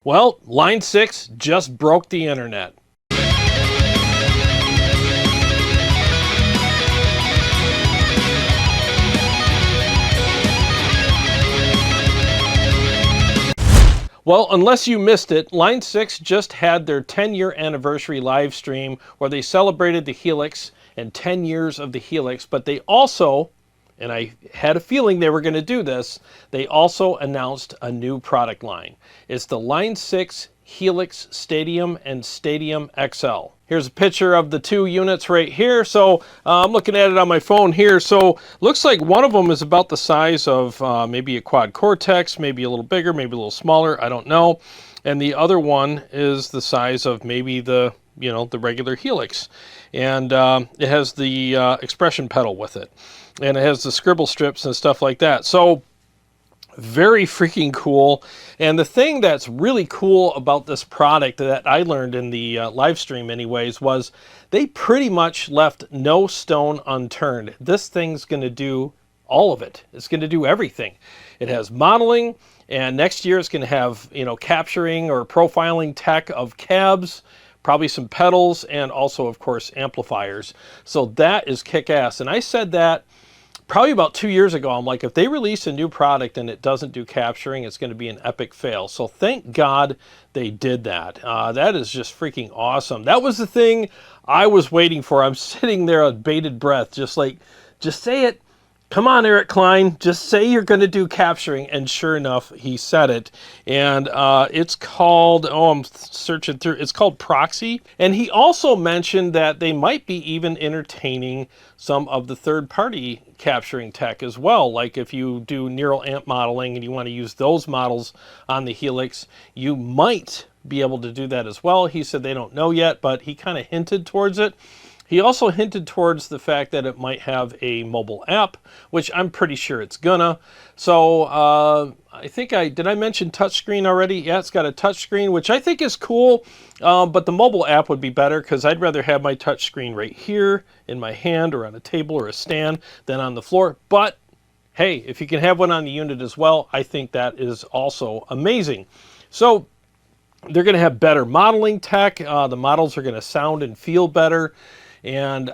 Well, Line 6 just broke the internet. Well, unless you missed it, Line 6 just had their 10-year anniversary live stream where they celebrated the Helix and 10 years of the Helix, but they also, and I had a feeling they were going to do this, they also announced a new product line. It's the Line 6 Helix Stadium and Stadium XL. Here's a picture of the two units right here. So I'm looking at it on my phone here. So looks like one of them is about the size of maybe a quad Cortex, maybe a little bigger, maybe a little smaller, I don't know. And the other one is the size of maybe the, the regular Helix. And it has the expression pedal with it. And it has the scribble strips and stuff like that. So very freaking cool. And the thing that's really cool about this product that I learned in the live stream anyways was they pretty much left no stone unturned. This thing's going to do all of it. It's going to do everything. It has modeling, and next year it's going to have, capturing or profiling tech of cabs, probably some pedals, and also, of course, amplifiers. So that is kick-ass. And I said that probably about 2 years ago. I'm like, if they release a new product and it doesn't do capturing, it's going to be an epic fail. So thank God they did that. That is just freaking awesome. That was the thing I was waiting for. I'm sitting there on bated breath, just like, just say it. Come on, Eric Klein, just say you're going to do capturing. And sure enough, he said it. And it's called, I'm searching through, it's called Proxy. And he also mentioned that they might be even entertaining some of the third-party capturing tech as well. Like if you do neural amp modeling and you want to use those models on the Helix, you might be able to do that as well. He said they don't know yet, but he kind of hinted towards it. He also hinted towards the fact that it might have a mobile app, which I'm pretty sure it's gonna. So I think did I mention touchscreen already? Yeah, it's got a touchscreen, which I think is cool, but the mobile app would be better because I'd rather have my touchscreen right here in my hand or on a table or a stand than on the floor. But hey, if you can have one on the unit as well, I think that is also amazing. So they're going to have better modeling tech. The models are going to sound and feel better. And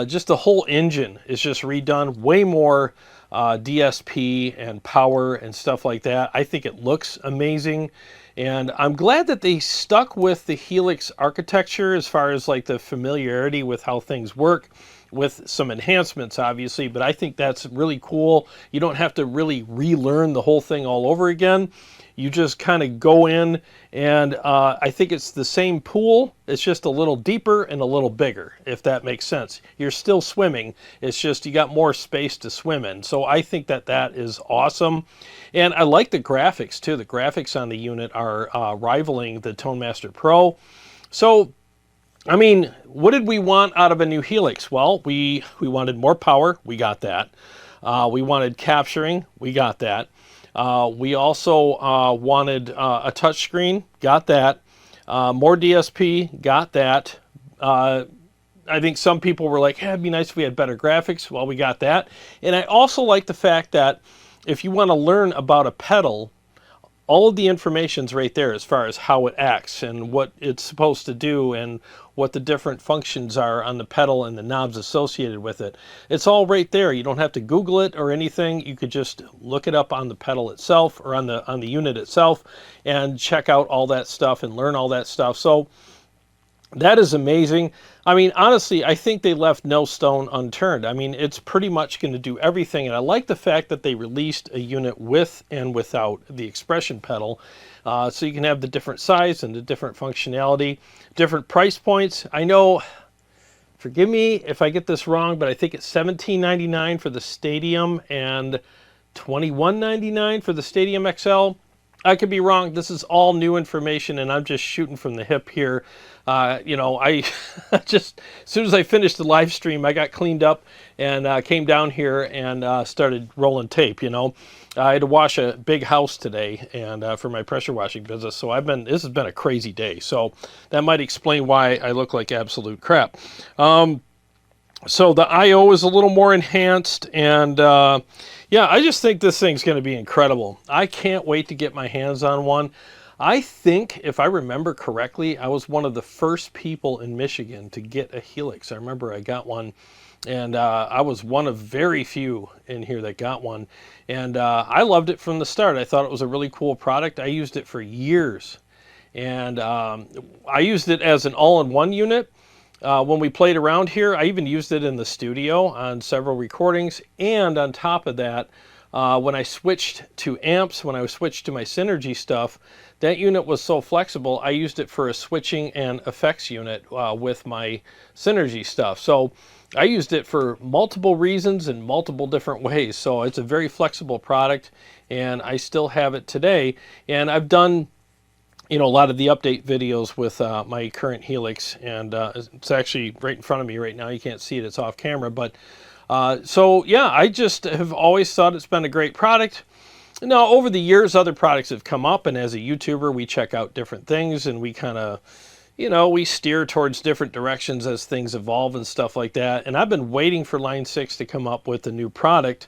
just the whole engine is just redone, way more DSP and power and stuff like that. I think it looks amazing. And I'm glad that they stuck with the Helix architecture as far as like the familiarity with how things work, with some enhancements obviously, but I think that's really cool. You don't have to really relearn the whole thing all over again. You just kind of go in and I think it's the same pool. It's just a little deeper and a little bigger, if that makes sense. You're still swimming. It's just you got more space to swim in. So I think that that is awesome. And I like the graphics too. The graphics on the unit are rivaling the ToneMaster Pro. So, I mean, what did we want out of a new Helix? Well, we wanted more power. We got that. We wanted capturing. We got that. We also wanted a touchscreen, got that. More DSP, got that. I think some people were like, hey, it'd be nice if we had better graphics. Well, we got that. And I also like the fact that if you want to learn about a pedal, all of the information's right there as far as how it acts and what it's supposed to do and what the different functions are on the pedal and the knobs associated with it. It's all right there. You don't have to Google it or anything. You could just look it up on the pedal itself or on the unit itself and check out all that stuff and learn all that stuff. So that is amazing. I mean, honestly, I think they left no stone unturned. I mean, it's pretty much going to do everything. And I like the fact that they released a unit with and without the expression pedal. So you can have the different size and the different functionality, different price points. I know, forgive me if I get this wrong, but I think it's $17.99 for the Stadium and $21.99 for the Stadium XL. I could be wrong. This is all new information and I'm just shooting from the hip here. I just, as soon as I finished the live stream, I got cleaned up and came down here and started rolling tape, I had to wash a big house today and for my pressure washing business. So this has been a crazy day. So that might explain why I look like absolute crap. So the I/O is a little more enhanced and yeah, I just think this thing's going to be incredible. I can't wait to get my hands on one. I think, if I remember correctly, I was one of the first people in Michigan to get a Helix. I remember I got one, and I was one of very few in here that got one. And I loved it from the start. I thought it was a really cool product. I used it for years. And I used it as an all-in-one unit. When we played around here, I even used it in the studio on several recordings. And on top of that, when I switched to amps, when I switched to my Synergy stuff, that unit was so flexible, I used it for a switching and effects unit with my Synergy stuff. So I used it for multiple reasons in multiple different ways. So it's a very flexible product, and I still have it today. And I've done, you know, a lot of the update videos with my current Helix, and it's actually right in front of me right now. You can't see it, it's off camera, but so yeah, I just have always thought it's been a great product. Now, over the years, other products have come up, and as a YouTuber, we check out different things, and we kind of, you know, we steer towards different directions as things evolve and stuff like that. And I've been waiting for Line 6 to come up with a new product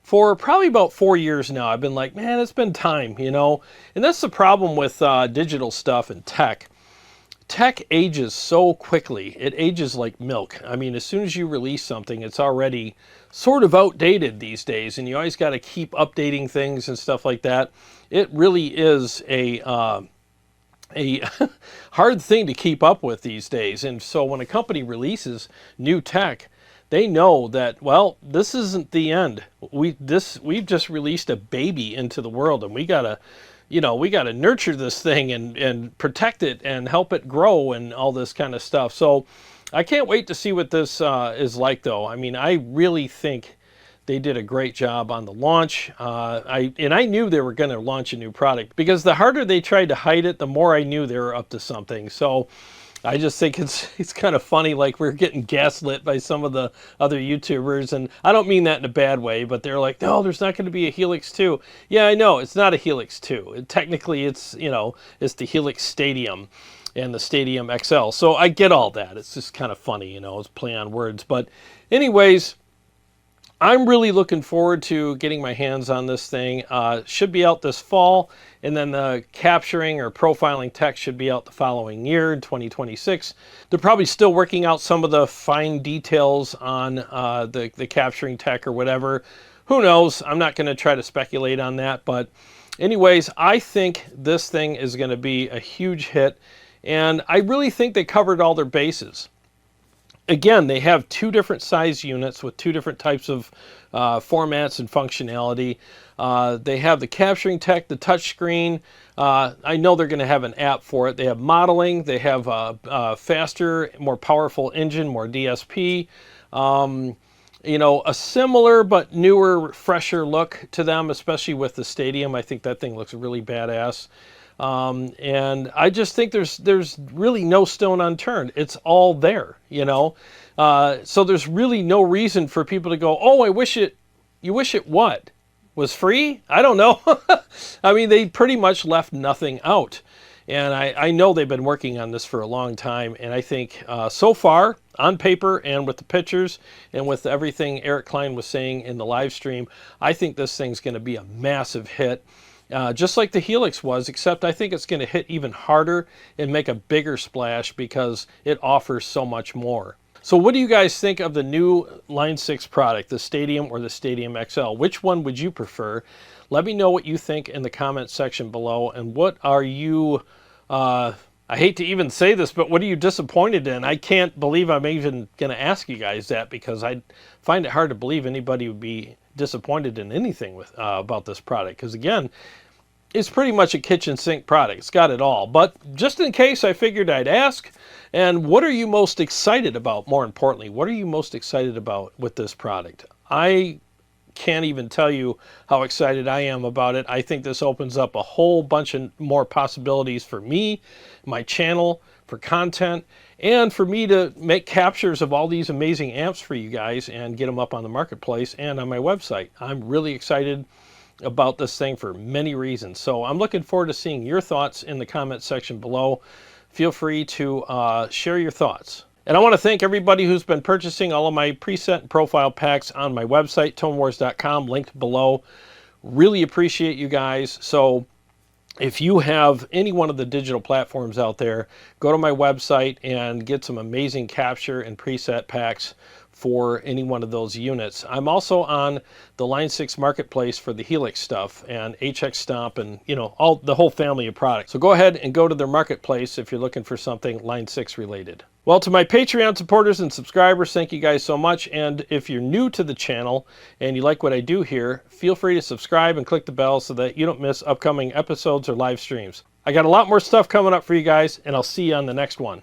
for probably about 4 years now. I've been like, man, it's been time, you know. And that's the problem with digital stuff and tech. Tech ages so quickly. It ages like milk. I mean, as soon as you release something, it's already sort of outdated these days, and you always got to keep updating things and stuff like that. It really is a hard thing to keep up with these days. And so when a company releases new tech, they know that, well, this isn't the end. We've just released a baby into the world, and we gotta, you know, we gotta nurture this thing and protect it and help it grow and all this kind of stuff. So I can't wait to see what this is like, though. I mean, I really think they did a great job on the launch. I knew they were going to launch a new product, because the harder they tried to hide it, the more I knew they were up to something. So I just think it's kind of funny, like we're getting gaslit by some of the other YouTubers, and I don't mean that in a bad way, but they're like, no, there's not going to be a Helix 2. Yeah, I know, it's not a Helix 2. Technically, it's, you know, it's the Helix Stadium and the Stadium XL. So I get all that. It's just kind of funny, you know, it's play on words. But anyways, I'm really looking forward to getting my hands on this thing. Should be out this fall, and then the capturing or profiling tech should be out the following year in 2026. They're probably still working out some of the fine details on the capturing tech or whatever. Who knows? I'm not going to try to speculate on that. But anyways, I think this thing is going to be a huge hit, and I really think they covered all their bases. Again, they have 2 different size units with 2 different types of formats and functionality. They have the capturing tech, the touchscreen. I know they're going to have an app for it. They have modeling. They have a faster, more powerful engine, more DSP. You know, a similar but newer, fresher look to them, especially with the Stadium. I think that thing looks really badass. And I just think there's really no stone unturned. It's all there, you know. So there's really no reason for people to go, oh, you wish it what? Was free? I don't know. I mean, they pretty much left nothing out. And I know they've been working on this for a long time. And I think so far, on paper and with the pictures and with everything Eric Klein was saying in the live stream, I think this thing's going to be a massive hit. Just like the Helix was, except I think it's going to hit even harder and make a bigger splash because it offers so much more. So what do you guys think of the new Line 6 product, the Stadium or the Stadium XL? Which one would you prefer? Let me know what you think in the comment section below. And what are you, I hate to even say this, but what are you disappointed in? I can't believe I'm even going to ask you guys that, because I find it hard to believe anybody would be disappointed in anything with about this product, because again, it's pretty much a kitchen sink product. It's got it all. But just in case, I figured I'd ask. And what are you most excited about? More importantly, what are you most excited about with this product? I can't even tell you how excited I am about it. I think this opens up a whole bunch of more possibilities for me, my channel, for content, and for me to make captures of all these amazing amps for you guys and get them up on the marketplace and on my website. I'm really excited about this thing for many reasons. So I'm looking forward to seeing your thoughts in the comment section below. Feel free to share your thoughts. And I want to thank everybody who's been purchasing all of my preset and profile packs on my website, tonewars.com, linked below. Really appreciate you guys. So if you have any one of the digital platforms out there, go to my website and get some amazing capture and preset packs for any one of those units. I'm also on the Line 6 marketplace for the Helix stuff and HX Stomp and, you know, all the whole family of products. So go ahead and go to their marketplace if you're looking for something Line 6 related. Well, to my Patreon supporters and subscribers, thank you guys so much. And if you're new to the channel and you like what I do here, feel free to subscribe and click the bell so that you don't miss upcoming episodes or live streams. I got a lot more stuff coming up for you guys, and I'll see you on the next one.